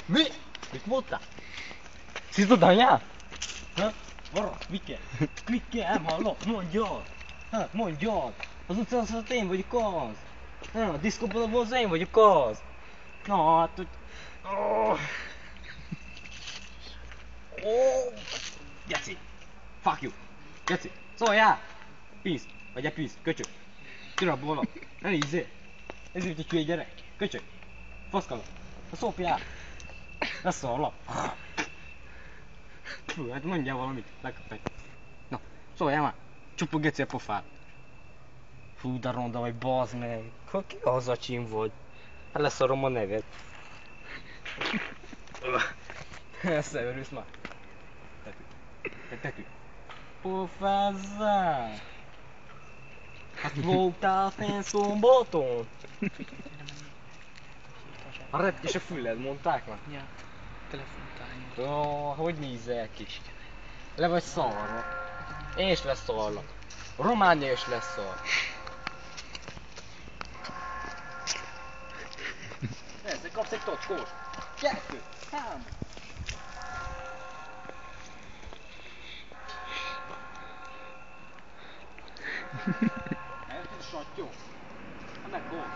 Mi? Mit mondtál? Szívtad anyát? Ha? Varra, Mike? Mike, nem hallok, mondjad! Ha, mondjad! Az utcán én vagyok az! Ha, a diszkóban az én vagyok az! Na hát, hogy... Oh. Oh. Geci! Fuck you! Geci! Szóljál! Peace! Vagy a peace, köcsög! Kirabbolok! Ne nézzél! Ez úgy egy hülye gyerek! Köcsög! Faszkalak! A szopjál! Ne szarlak! Fú, hát mondjál valamit, lekapj. Na, szóljál már! Csupa geci a pofát! Fú, de ronda vagy, bazd meg! Ki az a cím vagy? Hát leszarom a neved. Összeörülsz már. Tetű. Pofázzál! Hát voltál fenn szombaton? A repkés a füled, mondták már? Ja, telefontálni. Ó, hogy nézel ki? Le vagy szarva. Én is leszarlak. Románia is leszar. Ezzel kapsz egy tocskós. 2, 3. Ez a sattyó. Hát mekkora?